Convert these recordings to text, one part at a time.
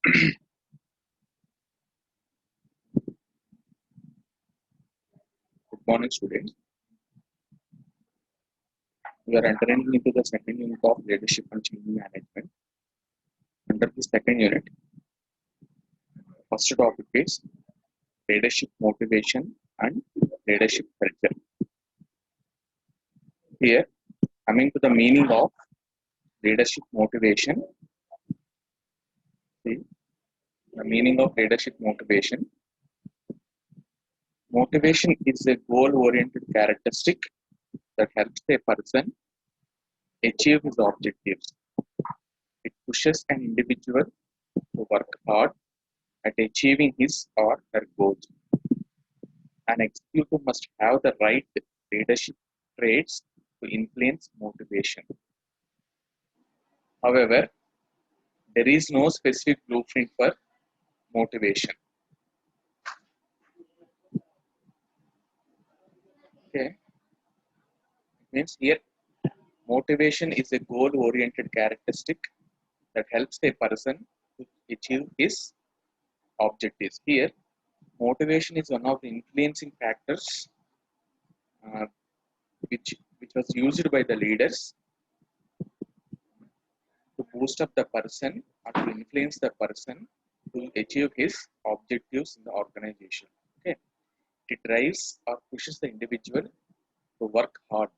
Good morning, students. We are entering into the second unit of leadership and change management. Under the second unit, first topic is leadership motivation and leadership culture. Here, coming to the meaning of leadership motivation, see, the meaning of leadership motivation. Motivation is a goal-oriented characteristic that helps a person achieve his objectives. It pushes an individual to work hard at achieving his or her goals. An executive must have the right leadership traits to influence motivation. However, there is no specific blueprint for motivation. Okay, means here motivation is a goal-oriented characteristic that helps a person to achieve his objectives. Here, motivation is one of the influencing factors uh, which was used by the leaders to boost up the person or to influence the person to achieve his objectives in the organization. Okay, it drives or pushes the individual to work hard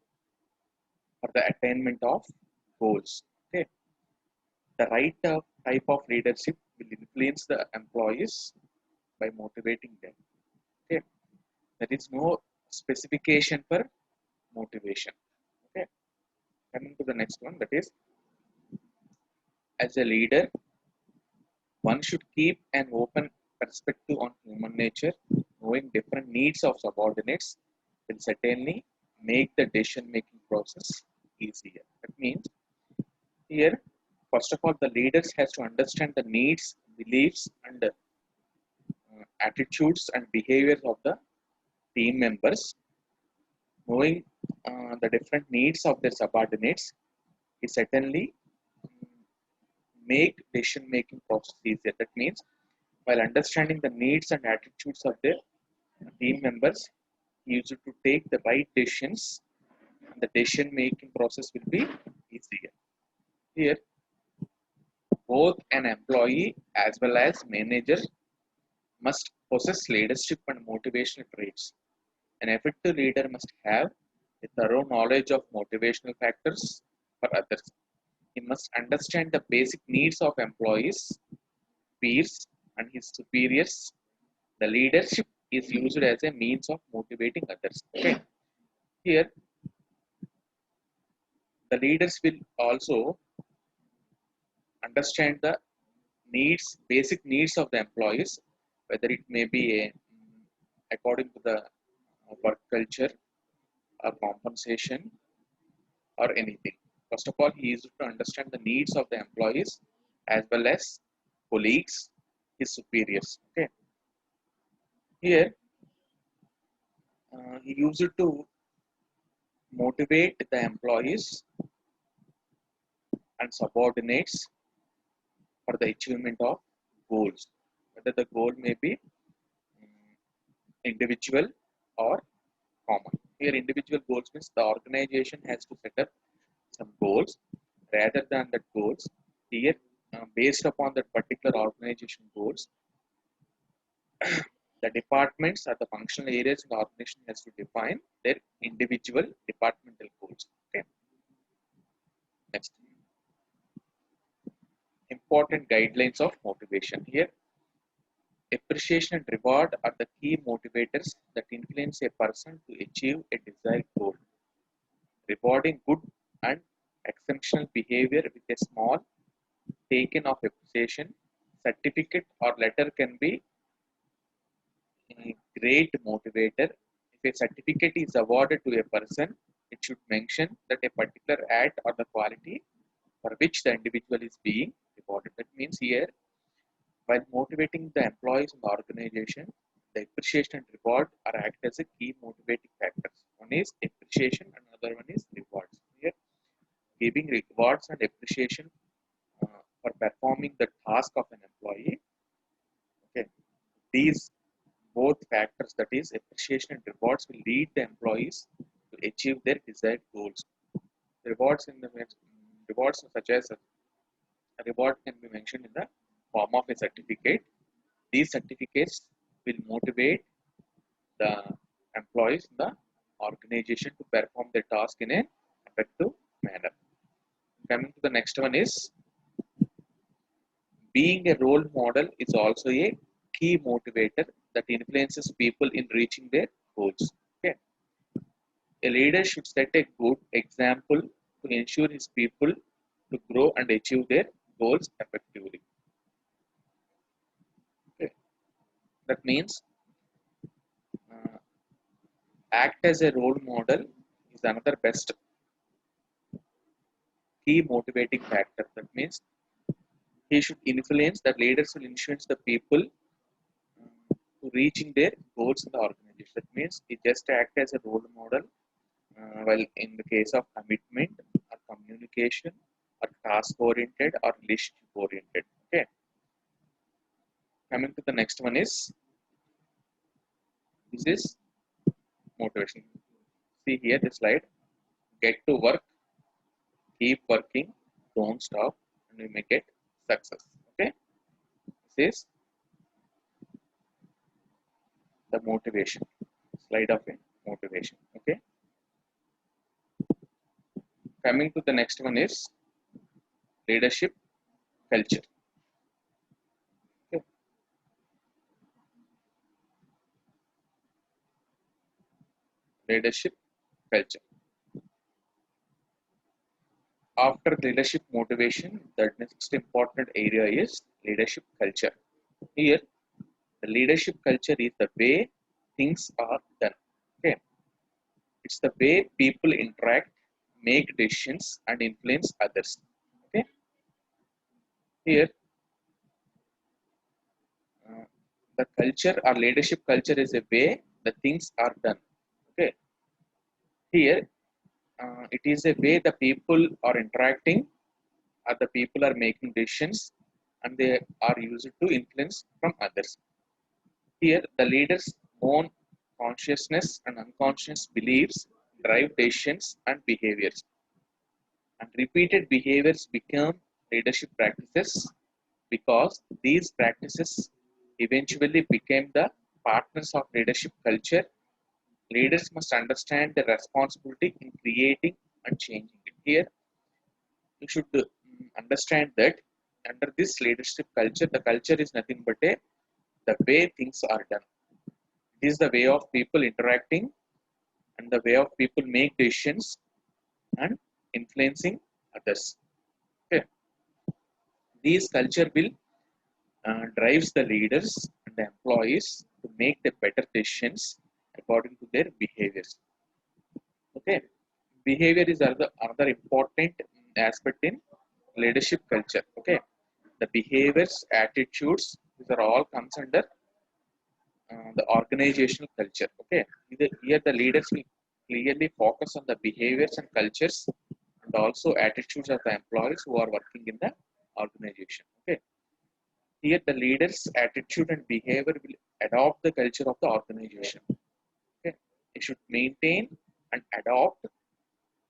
for the attainment of goals. Okay, the right type of leadership will influence the employees by motivating them. Okay, there is no specification for motivation. Okay, coming to the next one, that is, as a leader, one should keep an open perspective on human nature. Knowing different needs of subordinates will certainly make the decision making process easier. That means here, first of all, the leaders has to understand the needs, beliefs, and attitudes and behaviors of the team members. Knowing the different needs of their subordinates is certainly make decision making process easier. That means while understanding the needs and attitudes of their team members, he used to take the right decisions and the decision making process will be easier. Here, both an employee as well as manager must possess leadership and motivational traits. An effective leader must have a thorough knowledge of motivational factors for others. He must understand the basic needs of employees, peers, and his superiors. The leadership is used as a means of motivating others. Okay. Here, the leaders will also understand the needs, basic needs of the employees, whether it may be according to the work culture or compensation or anything. First of all, he is to understand the needs of the employees as well as colleagues, his superiors. Okay. Here, he used to motivate the employees and subordinates for the achievement of goals, whether the goal may be individual or common. Here, individual goals means the organization has to set up some goals rather than the goals. Here, based upon that particular organization goals, the departments or the functional areas in the organization has to define their individual departmental goals. Okay. Next, important guidelines of motivation. Here, appreciation and reward are the key motivators that influence a person to achieve a desired goal. Rewarding good and exceptional behavior with a small taken of appreciation, certificate or letter can be a great motivator. If a certificate is awarded to a person, it should mention that a particular act or the quality for which the individual is being rewarded. That means here, while motivating the employees in the organization, the appreciation and reward are act as a key motivating factors. One is appreciation, and another one is rewards. Here, giving rewards and appreciation for performing the task of an employee. Okay, these both factors, that is appreciation and rewards, will lead the employees to achieve their desired goals. Rewards in the rewards such as a reward can be mentioned in the form of a certificate. These certificates will motivate the employees in the organization to perform their task in an effective manner. Coming to the next one is, being a role model is also a key motivator that influences people in reaching their goals. Okay. A leader should set a good example to ensure his people to grow and achieve their goals effectively. Okay. That means uh, act as a role model is another best key motivating factor. That means he should influence, that leaders will influence the people to reaching their goals in the organization. That means he just act as a role model, while in the case of commitment or communication or task oriented or relationship oriented. Okay. Coming to the next one is, this is motivation. See here the slide. Get to work, keep working, don't stop, and we make it success. Okay. This is the motivation. Slide of a motivation. Okay. Coming to the next one is leadership culture. Okay. Leadership culture. After leadership motivation, the next important area is leadership culture. Here, the leadership culture is the way things are done. Okay, it's the way people interact, make decisions, and influence others. Okay, here uh, the culture or leadership culture is a way the things are done. Okay, here it is a way the people are interacting, or the people are making decisions, and they are used to influence from others. Here, the leader's own consciousness and unconscious beliefs drive decisions and behaviors, and repeated behaviors become leadership practices because these practices eventually became the partners of leadership culture. Leaders must understand the responsibility in creating and changing it. Here, you should understand that under this leadership culture, the culture is nothing but the way things are done. It is the way of people interacting and the way of people make decisions and influencing others. Okay. These culture will drives the leaders and the employees to make the better decisions according to their behaviors. Okay. Behavior is another important aspect in leadership culture. Okay. The behaviors, attitudes, these are all comes under the organizational culture. Okay, here the leaders will clearly focus on the behaviors and cultures and also attitudes of the employees who are working in the organization. Okay, here the leaders attitude and behavior will adopt the culture of the organization. Okay, they should maintain and adopt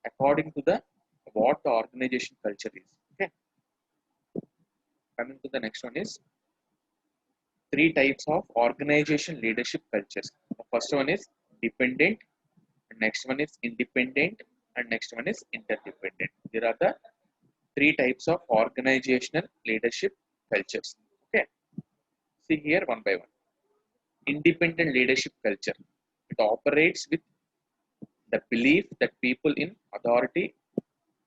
according to the what the organization culture is. Okay, coming to the next one is three types of organization leadership cultures. The first one is dependent, next one is independent, and next one is interdependent. There are the three types of organizational leadership cultures. Okay, see here one by one. Independent leadership culture. It operates with the belief that people in authority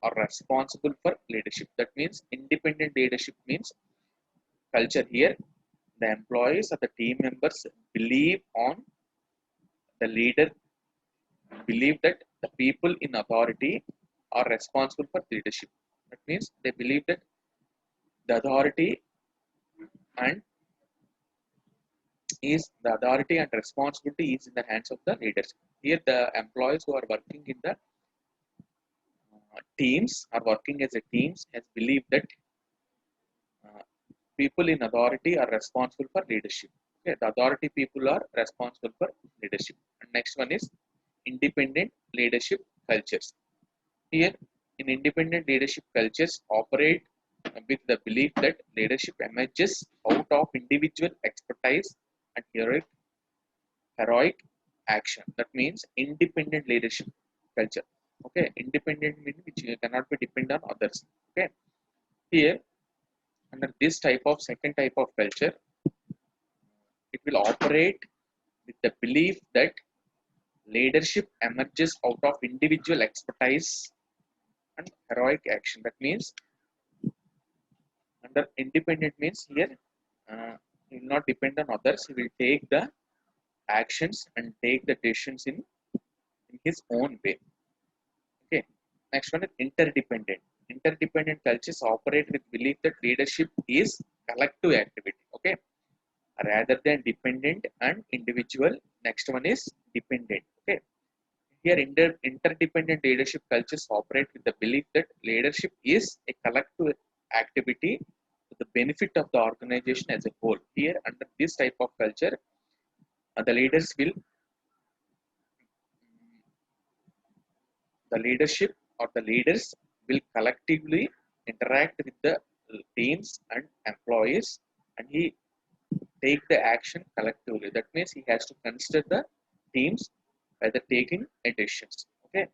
are responsible for leadership. That means independent leadership means culture here. The employees or the team members believe on the leader, believe that the people in authority are responsible for leadership. That means they believe that the authority and the authority and responsibility is in the hands of the leaders. Here, the employees who are working in the teams are working as a teams has believed that uh, people in authority are responsible for leadership. Okay, the authority people are responsible for leadership. And next one is independent leadership cultures. Here, in independent leadership cultures operate with the belief that leadership emerges out of individual expertise and heroic action. That means independent leadership culture. Okay, independent means which cannot be dependent on others. Okay, here under this type of second type of culture, it will operate with the belief that leadership emerges out of individual expertise and heroic action. That means under independent means here he will not depend on others. He will take the actions and take the decisions in his own way. Okay. Next one is interdependent. Interdependent cultures operate with belief that leadership is collective activity. Okay. Rather than dependent and individual. Next one is dependent. Okay. Here, interdependent leadership cultures operate with the belief that leadership is a collective activity to the benefit of the organization as a whole. Here, under this type of culture, the leaders will, the leadership or the leaders will collectively interact with the teams and employees, and he take the action collectively. That means he has to consider the teams by the taking a decisions. Okay,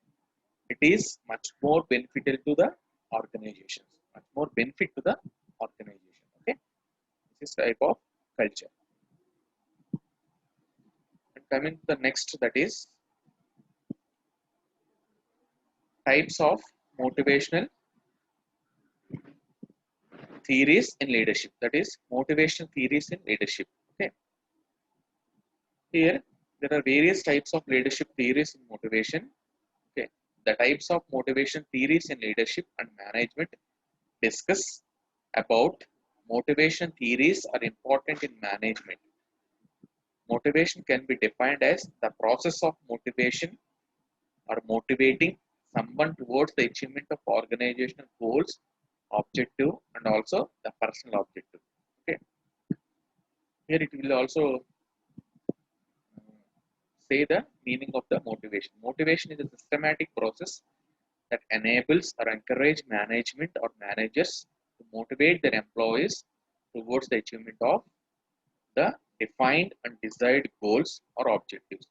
it is much more beneficial to the organizations, much more benefit to the organization. Okay, this is type of culture. And coming to the next, that is types of motivational theories in leadership. That is motivational theories in leadership. Okay, here there are various types of leadership theories in motivation. Okay, the types of motivation theories in leadership and management discuss about motivation theories are important in management. Motivation can be defined as the process of motivation or motivating someone towards the achievement of organizational goals, objective, and also the personal objective. Okay, here it will also say the meaning of the motivation. Motivation is a systematic process that enables or encourage management or managers to motivate their employees towards the achievement of the defined and desired goals or objectives.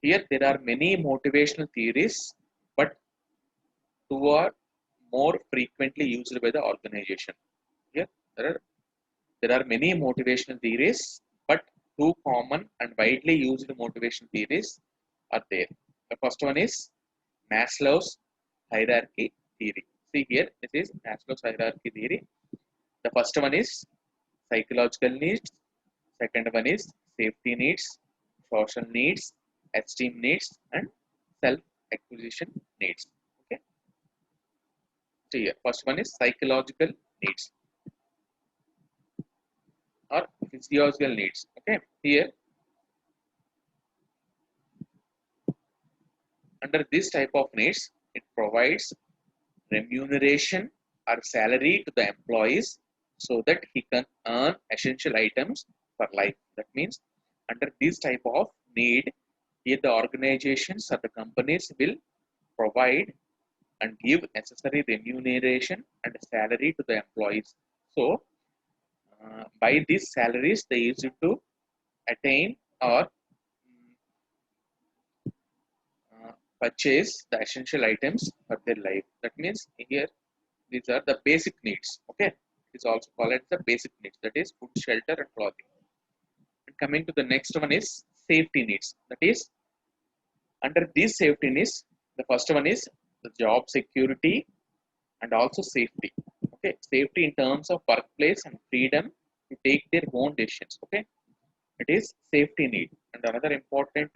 Here there are many motivational theories, but two are more frequently used by the organization. Here there are many motivational theories, but two common and widely used motivation theories are there. The first one is Maslow's hierarchy theory. See here, this is Maslow's hierarchy theory. The first one is psychological needs. Second one is safety needs, social needs, esteem needs, and self-acquisition needs. Okay. So here, first one is psychological needs or physiological needs. Okay. Here, under this type of needs, it provides remuneration or salary to the employees so that he can earn essential items for life. That means under this type of need, here the organizations or the companies will provide and give necessary remuneration and salary to the employees. So by these salaries, they use it to attain or purchase the essential items for their life. That means here these are the basic needs. Okay, it is also called as the basic needs. That is food, shelter, and clothing. And coming to the next one is safety needs. That is under these safety needs, the first one is the job security and also safety. Okay, safety in terms of workplace and freedom to take their own decisions. Okay, it is safety need. And another important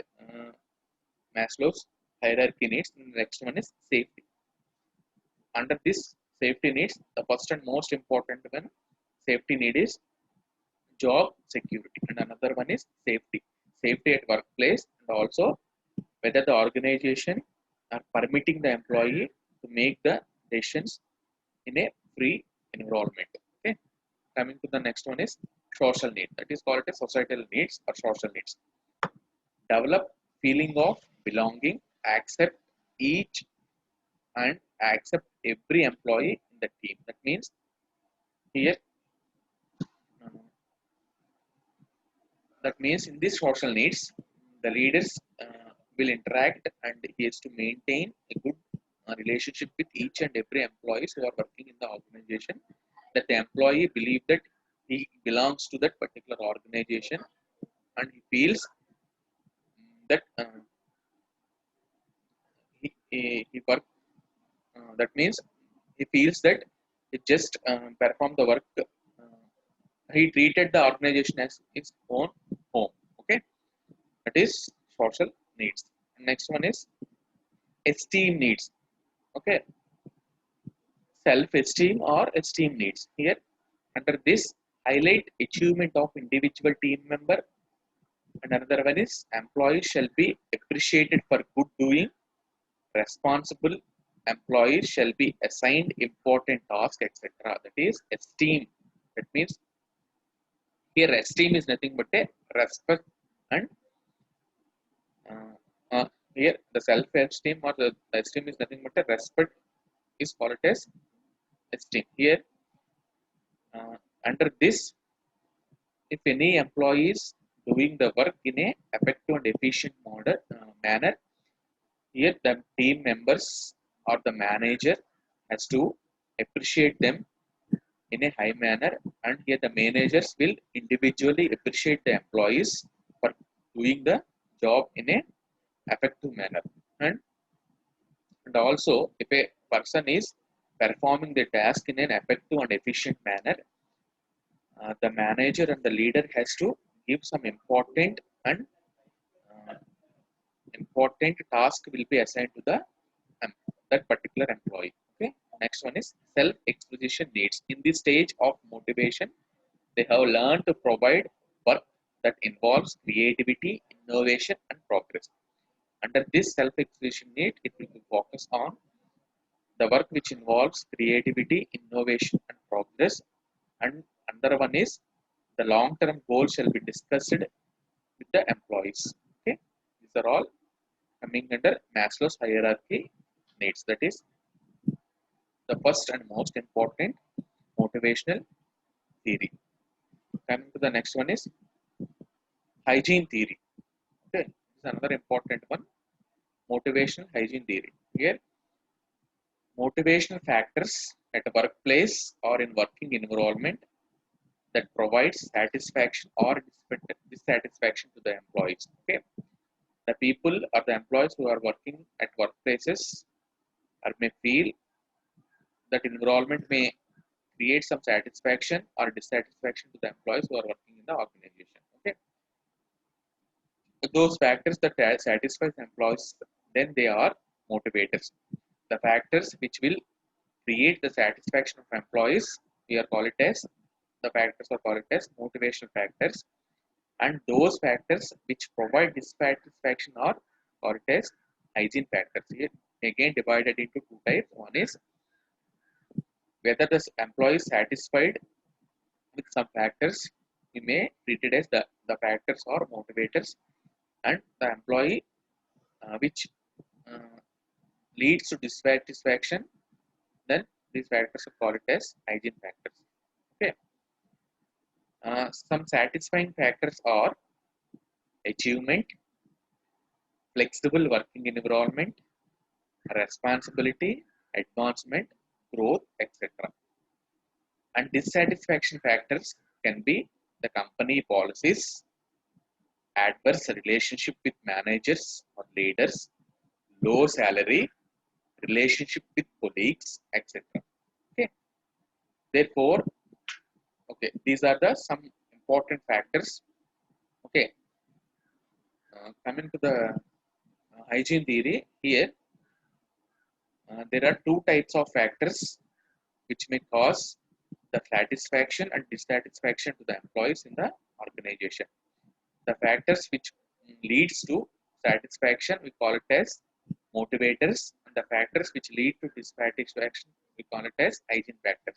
Maslow's hierarchy needs. The next one is safety. Under this safety needs, the first and most important one safety need is job security, and another one is safety at workplace, and also whether the organization are permitting the employee to make the decisions in a free environment. Okay, coming to the next one is social need. That is called as societal needs or social needs. Develop feeling of belonging, accept each and accept every employee in the team. That means here, uh, that means in these social needs, the leaders will interact and he has to maintain a good relationship with each and every employees who are working in the organization. That the employee believe that he belongs to that particular organization and he feels that he work. That means he feels that he just perform the work. He treated the organization as his own home. Okay, that is social needs. Next one is esteem needs. Okay, self-esteem or esteem needs. Here, under this, highlight achievement of individual team member. And another one is employees shall be appreciated for good doing. Responsible employees shall be assigned important tasks, etc. That is esteem. That means here esteem is nothing but a respect and uh, here the self-esteem or the esteem is nothing but a respect is called as esteem. Here uh, under this, if any employee is doing the work in a effective and efficient manner, here the team members or the manager has to appreciate them in a high manner, and here the managers will individually appreciate the employees for doing the job in a effective manner. And also if a person is performing the task in an effective and efficient manner, the manager and the leader has to give some and uh, important task will be assigned to the um, that particular employee. Okay. Next one is self exposition needs. In this stage of motivation, they have learned to provide work that involves creativity, innovation, and progress. Under this self exposition need, it will be focused on the work which involves creativity, innovation, and progress. And another one is the long term goal shall be discussed with the employees. Okay, these are all coming under Maslow's hierarchy needs. That is the first and most important motivational theory. Coming to the next one is hygiene theory. Okay, this is another important one. Motivational hygiene theory. Here, motivational factors at a workplace or in working environment that provides satisfaction or dissatisfaction to the employees. Okay, the people or the employees who are working at workplaces or may feel that environment may create some satisfaction or dissatisfaction to the employees who are working in the organization. Okay, those factors that satisfy the employees, then they are motivators. The factors which will create the satisfaction of employees, we are call it as the factors are called as motivational factors, and those factors which provide dissatisfaction are called as hygiene factors. Here again divided into two types. One is whether the employee is satisfied with some factors, we may treat it as the factors or motivators, and the employee which uh, leads to dissatisfaction, then these factors are called as hygiene factors. Okay. Some satisfying factors are achievement, flexible working environment, responsibility, advancement, growth, etc. And dissatisfaction factors can be the company policies, adverse relationship with managers or leaders, low salary, relationship with colleagues, etc. Okay. Therefore, okay, these are the some important factors. Okay. Coming to the hygiene theory, here there are two types of factors which may cause the satisfaction and dissatisfaction to the employees in the organization. The factors which leads to satisfaction, we call it as motivators, and the factors which lead to dissatisfaction, we call it as hygiene factors.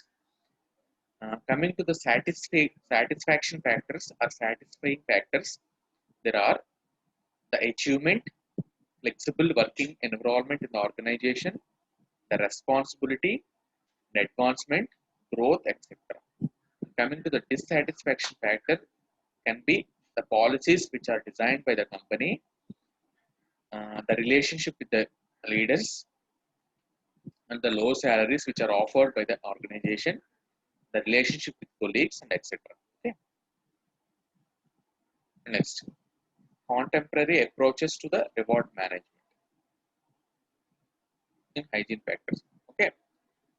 Coming to the satisfaction factors or satisfying factors, there are the achievement, flexible working environment in the organization, the responsibility, the advancement, growth, etc. Coming to the dissatisfaction factor, can be the policies which are designed by the company, the relationship with the leaders, and the low salaries which are offered by the organization, the relationship with colleagues, and etc. Okay. Next, contemporary approaches to the reward management in hygiene factors. Okay,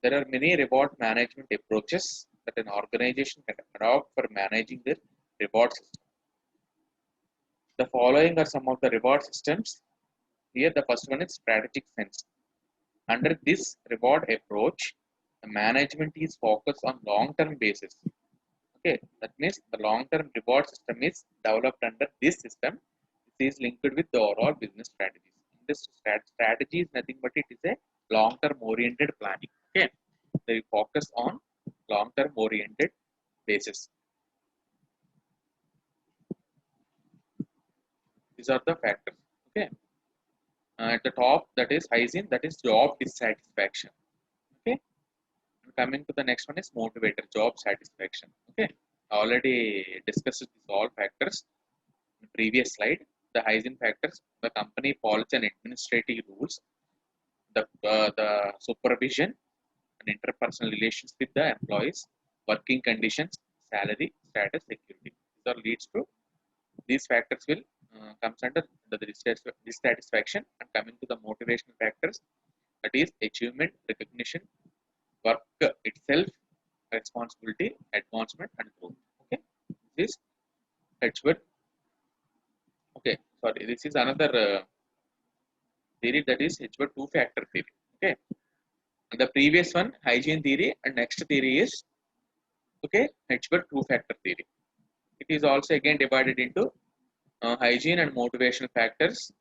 there are many reward management approaches that an organization can adopt for managing their reward system. The following are some of the reward systems. Here, the first one is strategic sense. Under this reward approach, the management is focused on long-term basis. Okay, that means the long-term reward system is developed under this system. This is linked with the overall business strategies. This strategy is nothing but it is a long-term oriented planning. Okay, they focus on long-term oriented basis. These are the factors. Okay, at the top, that is hygiene, that is job dissatisfaction. Okay, and coming to the next one is motivator, job satisfaction. Okay, already discussed these all factors in the previous slide. The hygiene factors, the company policy and administrative rules, the supervision and interpersonal relations with the employees, working conditions, salary, status, security. These are leads to these factors will comes under the dissatisfaction. And coming to the motivational factors, that is achievement, recognition, work itself, responsibility, advancement, and growth. Okay, this is Edgeworth. Okay, sorry, this is another theory, that is Edgeworth two-factor theory. Okay, and the previous one hygiene theory, and next theory is okay Edgeworth two-factor theory. It is also again divided into hygiene and motivational factors.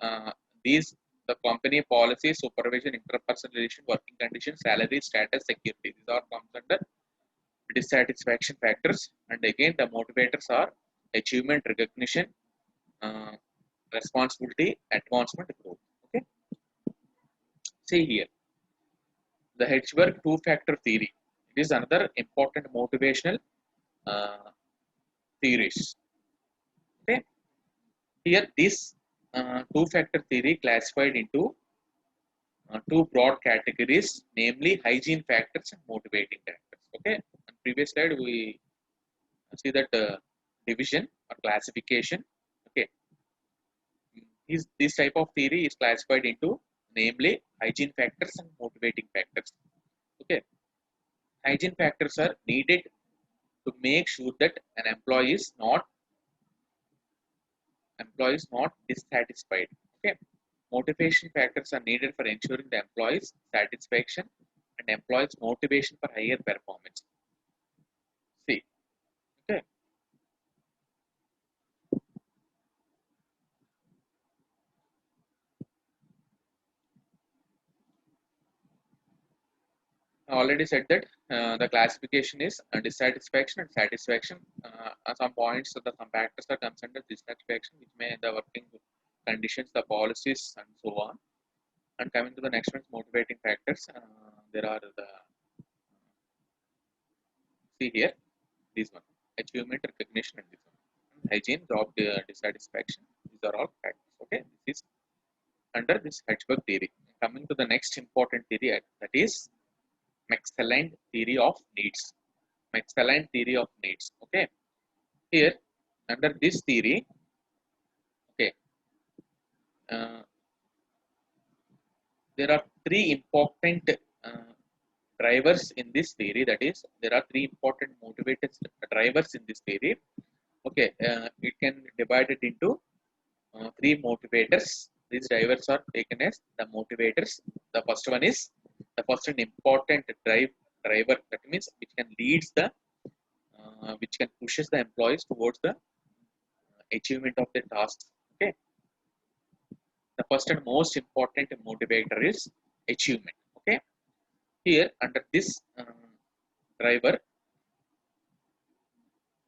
Uh, these the company policy, supervision, interpersonal relation, working conditions, salary, status, security. These are comes under dissatisfaction factors. And again, the motivators are achievement, recognition, uh, responsibility, advancement, growth. Okay. See here, the Hedgeberg two-factor theory. It is another important motivational uh, theories. Okay. Here, this two-factor theory classified into two broad categories, namely hygiene factors and motivating factors. Okay. On previous slide, we see that division or classification. Okay. This type of theory is classified into namely hygiene factors and motivating factors. Okay. Hygiene factors are needed to make sure that an employee is not dissatisfied. Okay. Motivation factors are needed for ensuring the employee's satisfaction and employees' motivation for higher performance. See, okay. I already said that the classification is dissatisfaction and satisfaction. Some points, some factors are concerned dissatisfaction, which may the working conditions, the policies, and so on. And coming to the next one, motivating factors. There are the see here these one achievement, recognition, and this one hygiene, job dissatisfaction. These are all factors. Okay, this is under this Hedgeberg theory. Coming to the next important theory, that is McClelland theory of needs. McClelland theory of needs. Okay, here under this theory, okay, uh, there are three important uh, drivers in this theory. That is, there are three important motivated drivers in this theory. Okay, it can divide it into three motivators. These drivers are taken as the motivators. The first one is the first and important driver. That means which can leads the which can pushes the employees towards the achievement of the tasks. Okay, the first and most important motivator is achievement. Okay, here under this driver,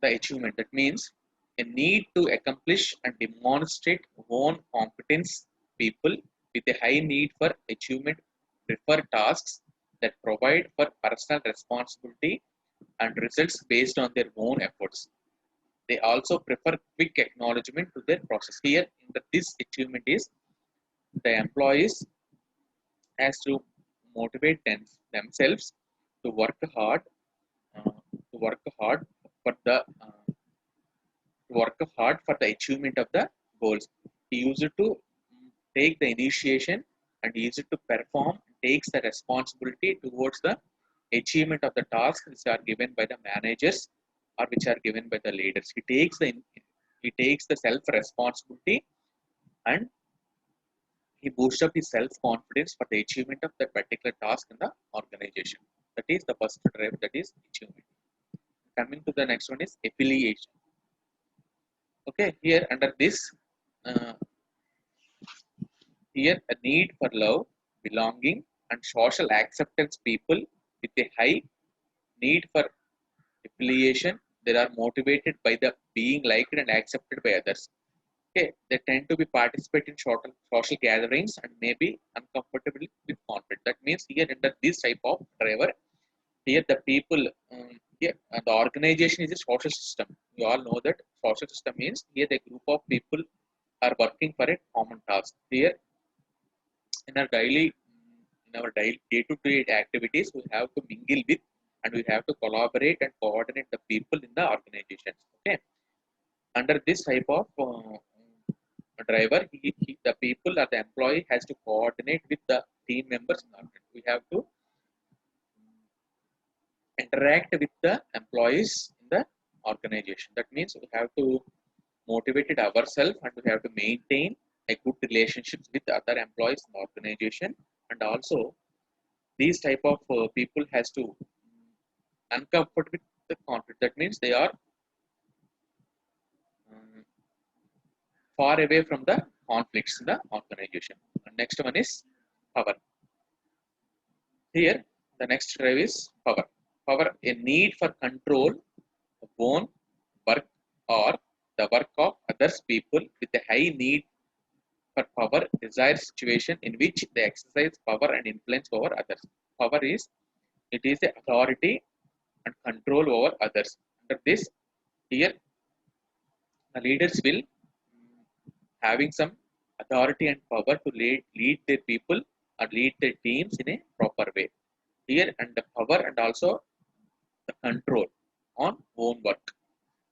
the achievement. That means a need to accomplish and demonstrate own competence. People with a high need for achievement prefer tasks that provide for personal responsibility and results based on their own efforts. They also prefer quick acknowledgement to their process. Here, this achievement is the employees has to motivate themselves to work hard, uh, to work hard for the achievement of the goals. He used to take the initiation and he used to perform, takes the responsibility towards the achievement of the tasks which are given by the managers or which are given by the leaders. He takes the self responsibility and he boosts up his self confidence for the achievement of that particular task in the organization. That is the first drive, that is achievement. Coming to the next one is affiliation. Okay, here under this, uh, here a need for love, belonging, and social acceptance. People with a high need for affiliation, they are motivated by the being liked and accepted by others. Okay, they tend to be participate in social gatherings and may be uncomfortable with conflict. That means here under this type of driver, here the people, here the organization is a social system. You all know that social system means here the group of people are working for a common task. Here in our daily day-to-day activities, we have to mingle with and we have to collaborate and coordinate the people in the organizations. Okay, under this type of driver, the people or the employee has to coordinate with the team members. We have to interact with the employees in the organization. That means we have to motivate it ourselves and we have to maintain a good relationships with other employees in the organization. And also these type of people has to uncomfort with the conflict. That means they are um, far away from the conflicts in the organization. And next one is power. Here the next drive is power. Power, a need for control of own work or the work of others. People with a high need for power desire situation in which they exercise power and influence over others. Power is, it is the authority and control over others. Under this, here the leaders will having some authority and power to lead their people or lead their teams in a proper way. Here and the power and also the control on own work.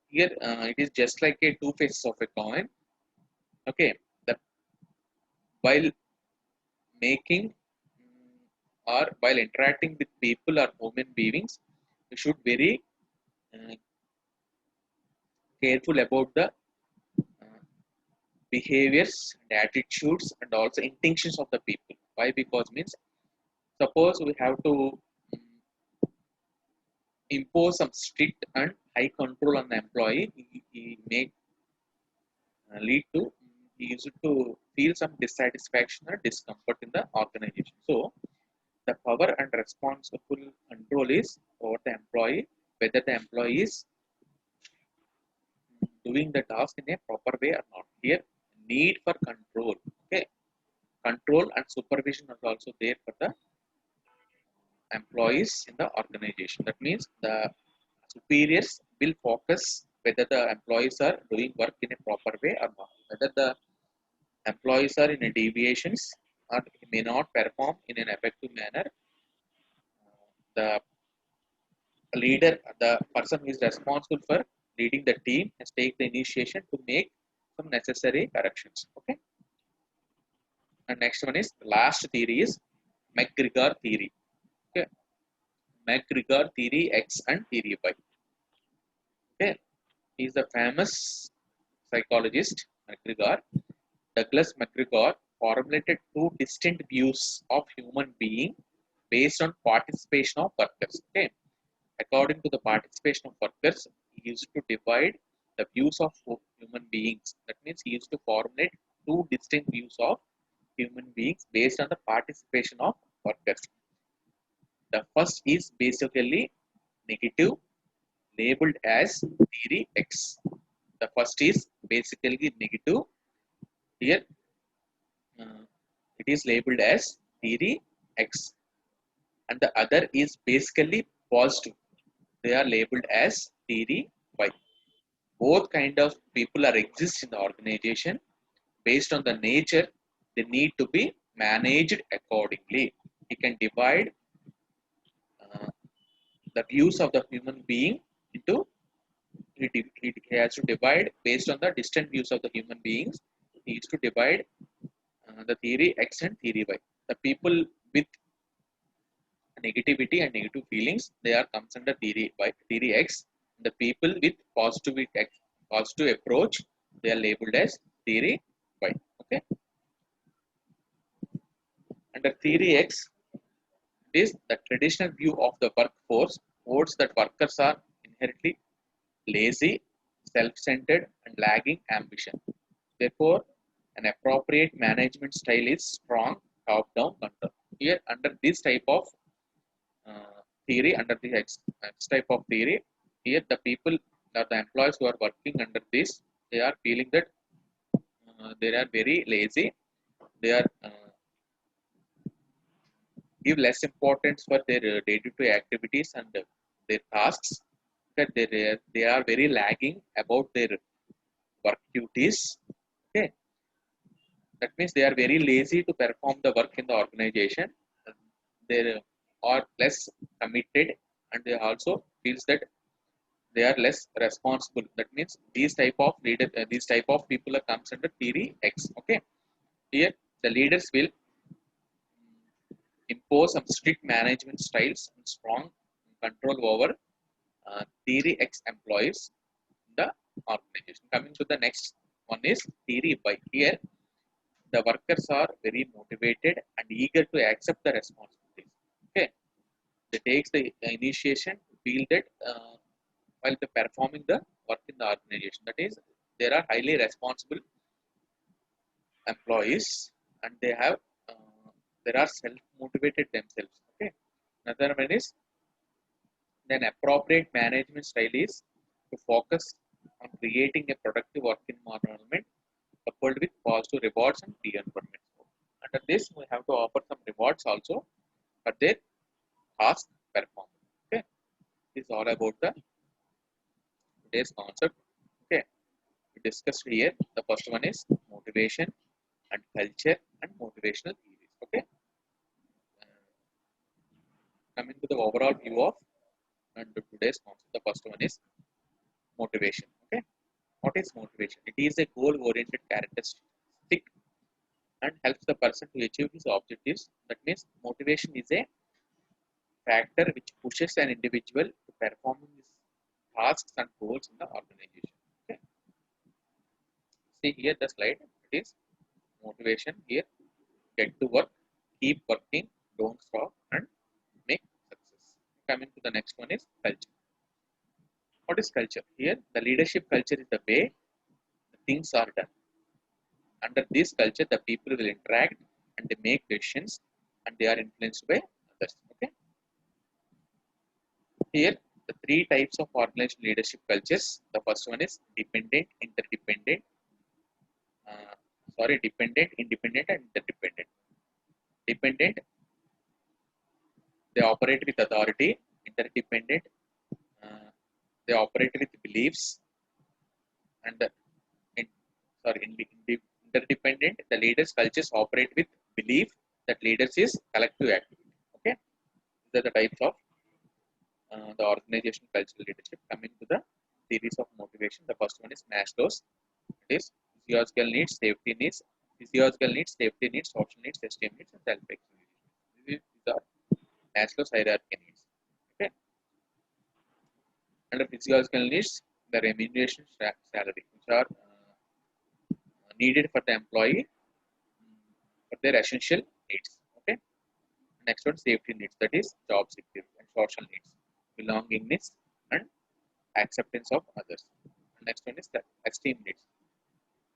Here it is just like a two faces of a coin. Okay, that while making or while interacting with people or human beings, we should very uh, careful about the uh, behaviors and attitudes and also intentions of the people. Why? Because means suppose we have to impose some strict and high control on the employee, he may lead to he used to feel some dissatisfaction or discomfort in the organization. So the power and responsible control is over the employee, whether the employee is doing the task in a proper way or not. Here, need for control. Okay, control and supervision is also there for the employees in the organization. That means the superiors will focus whether the employees are doing work in a proper way or not. Whether the employees are in a deviations or may not perform in an effective manner, the leader, the person who is responsible for leading the team, has take the initiation to make some necessary corrections. Okay. And next one is last theory is McGregor theory. Okay. McGregor theory X and theory Y. Okay. He is the famous psychologist McGregor. Douglas McGregor formulated two distinct views of human being based on participation of workers. Okay. According to the participation of workers, he used to divide the views of human beings. That means he used to formulate two distinct views of human beings based on the participation of workers. The first is basically negative, labeled as theory X. The first is basically negative. Here it is labeled as theory X, and the other is basically positive. They are labeled as theory Y. Both kind of people are exist in the organization. Based on the nature, they need to be managed accordingly. You can divide uh, the views of the human being into he has to divide based on the distant views of the human beings. He needs to divide the theory X and theory Y. The people with negativity and negative feelings, they are comes under theory Y, theory X. The people with positive approach, they are labeled as theory Y. Okay. Under theory X, it is the traditional view of the workforce holds that workers are inherently lazy, self-centered, and lacking ambition. Therefore, an appropriate management style is strong top-down control. Here, under this type of theory, under the X type of theory, here the people or the employees who are working under this, they are feeling that they are very lazy. They are give less importance for their day-to-day activities and their tasks. That they are very lagging about their work duties. Okay, that means they are very lazy to perform the work in the organization. They are less committed, and they also feels that they are less responsible. That means these type of people are comes under theory X. Okay, here the leaders will impose some strict management styles and strong control over theory X employees in the organization. Coming to the next one is theory Y. Here the workers are very motivated and eager to accept the responsibilities. Okay, they takes the initiation to feel that while they performing the work in the organization. That is, there are highly responsible employees, and they have there are self motivated themselves. Okay, another one is then appropriate management style is to focus on creating a productive work environment coupled with positive rewards and re-environment. Under this, we have to offer some rewards also for their task performance. Okay, this is all about the today's concept. Okay, we discussed here. The first one is motivation and culture and motivational theories. Okay, coming to the overall view of and today's concept, the first one is motivation. Okay, what is motivation? It is a goal-oriented characteristic and helps the person to achieve his objectives. That means motivation is a factor which pushes an individual to perform his tasks and goals in the organization. Okay. See here the slide. It is motivation here. Get to work, keep working, don't stop, and make success. Coming to the next one is culture. What is culture? Here, the leadership culture is the way the things are done. Under this culture, the people will interact and they make decisions and they are influenced by others. Okay. Here, the three types of organizational leadership cultures. The first one is dependent, interdependent, dependent, independent, and interdependent. Dependent, they operate with authority. Interdependent, uh, they operate with beliefs. And in, interdependent, the leaders' cultures operate with belief that leaders is collective activity. Okay, these are the types of the organizational cultural leadership. Coming to the theories of motivation, the first one is Maslow's. It is physiological needs, safety needs, social needs, esteem needs, and self-expression. These are Maslow's hierarchy needs. Okay, under physiological needs, the remuneration salary, which are needed for the employee for their essential needs. Okay, next one safety needs, that is job security, and social needs, belongingness and acceptance of others. And next one is the esteem needs,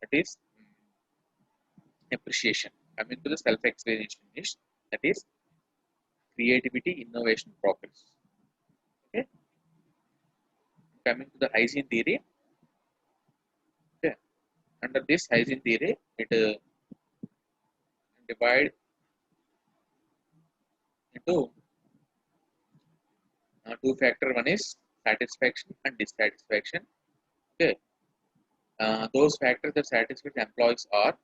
that is appreciation. Coming to the self-explanation needs, that is creativity, innovation, progress. Okay, Coming to the hygiene theory, okay. Under this hygiene theory, it divide into two factor. One is satisfaction and dissatisfaction. Okay, those factors that satisfy the employees are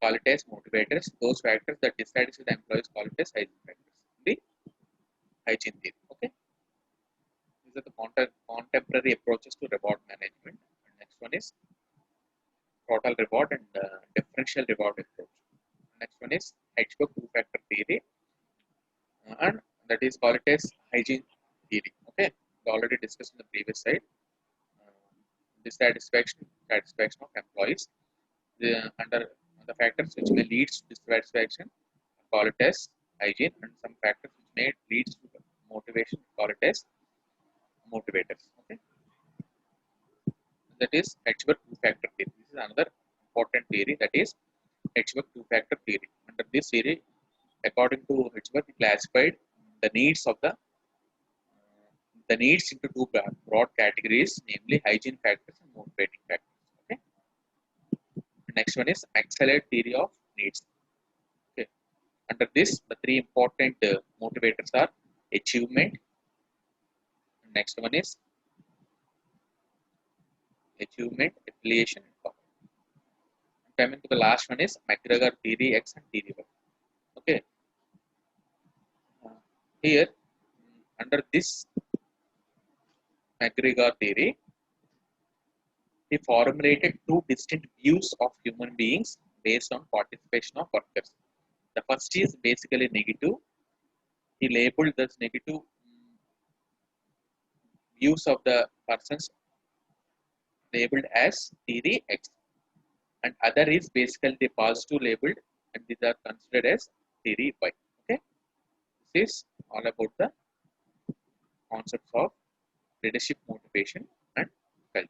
called as motivators. Those factors that dissatisfy the employees called as hygiene factors. The hygiene theory. Okay, these are the contemporary approaches to reward management. And next one is total reward and differential reward approach. Next one is Hitchcock two-factor theory, and that is called as hygiene theory. Okay, we already discussed in the previous slide. Dissatisfaction, satisfaction of employees. Under the factors which may lead to dissatisfaction, call it as hygiene, and some factors which may lead to motivation, call it as motivators. Okay, that is Hitchcock two-factor theory. This is another important theory, that is Hitchcock two-factor theory. Under this theory, according to Hitchcock, he classified the needs of the needs into two broad categories, namely hygiene factors and motivating factors. Okay. Next one is accelerate theory of needs. Okay. Under this, the three important motivators are achievement. Next one is achievement, affiliation, and power. Coming to the last one is McGregor theory X and theory Y. Okay. Here, under this McGregor theory, he formulated two distinct views of human beings based on participation of workers. The first is basically negative. He labeled this negative views of the persons labeled as theory X, and other is basically the positive labeled, and these are considered as theory Y. Okay, this is all about the concepts of leadership, motivation, and culture.